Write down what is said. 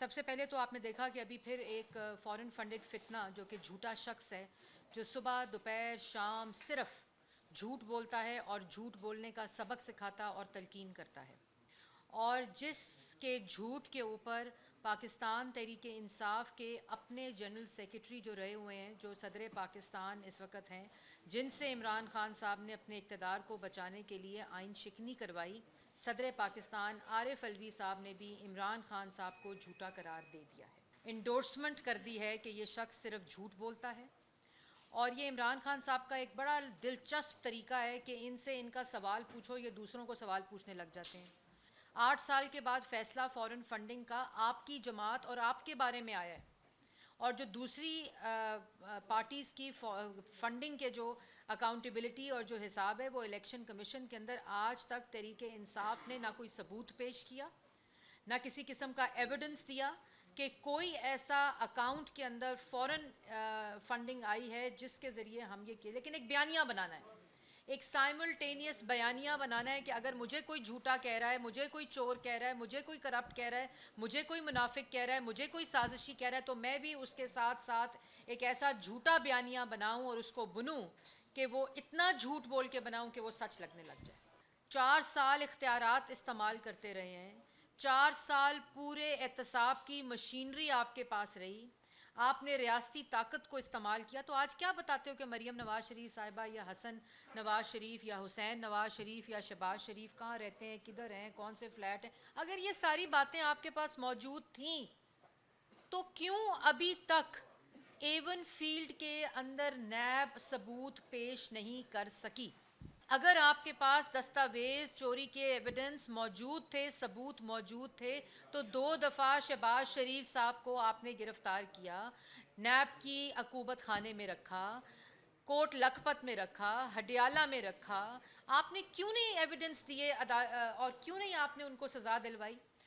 सबसे पहले तो आपने देखा कि अभी फिर एक फॉरेन फंडेड फितना जो कि झूठा शख्स है, जो सुबह दोपहर शाम सिर्फ झूठ बोलता है और झूठ बोलने का सबक सिखाता और तलकीन करता है, और जिसके झूठ के ऊपर पाकिस्तान तहरीक इंसाफ के अपने जनरल सेक्रेटरी जो रहे हुए हैं, जो सदर पाकिस्तान इस वक्त हैं, जिनसे इमरान खान साहब ने अपने इक़्तिदार को बचाने के लिए आइन शिकनी करवाई, सदर पाकिस्तान आरिफ अलवी साहब ने भी इमरान खान साहब को झूठा करार दे दिया है, इंडोर्समेंट कर दी है कि ये शख्स सिर्फ झूठ बोलता है। और ये इमरान खान साहब का एक बड़ा दिलचस्प तरीका है कि इनसे इनका सवाल पूछो, ये दूसरों को सवाल पूछने लग जाते हैं। 8 साल के बाद फैसला फॉरेन फंडिंग का आपकी जमात और आपके बारे में आया है, और जो दूसरी पार्टीज़ की फंडिंग के जो अकाउंटेबिलिटी और जो हिसाब है वो इलेक्शन कमीशन के अंदर आज तक तहरीक इंसाफ ने ना कोई सबूत पेश किया, ना किसी किस्म का एविडेंस दिया कि कोई ऐसा अकाउंट के अंदर फॉरेन फंडिंग आई है जिसके ज़रिए हम ये किए। लेकिन एक बयानिया बनाना है, एक साइमल्टेनियस बयानिया बनाना है कि अगर मुझे कोई झूठा कह रहा है, मुझे कोई चोर कह रहा है, मुझे कोई करप्ट कह रहा है, मुझे कोई मुनाफिक कह रहा है, मुझे कोई साजिशी कह रहा है, तो मैं भी उसके साथ साथ एक ऐसा झूठा बयानिया बनाऊं और उसको बुनूं कि वो इतना झूठ बोल के बनाऊं कि वो सच लगने लग जाए। 4 साल इख्तियारात इस्तेमाल करते रहे हैं, 4 साल पूरे एहतसाब की मशीनरी आपके पास रही, आपने रियासती ताकत को इस्तेमाल किया, तो आज क्या बताते हो कि मरीम नवाज़ शरीफ साहिबा या हसन नवाज़ शरीफ या हुसैन नवाज़ शरीफ या शहबाज शरीफ कहाँ रहते हैं, किधर हैं, कौन से फ्लैट हैं? अगर ये सारी बातें आपके पास मौजूद थीं तो क्यों अभी तक एवन फील्ड के अंदर नैब सबूत पेश नहीं कर सकी? अगर आपके पास दस्तावेज चोरी के एविडेंस मौजूद थे, सबूत मौजूद थे, तो 2 दफ़ा शहबाज शरीफ साहब को आपने गिरफ्तार किया, नैब की अकूबत खाने में रखा, कोट लखपत में रखा, हडियाला में रखा। आपने क्यों नहीं एविडेंस दिए और क्यों नहीं आपने उनको सज़ा दिलवाई?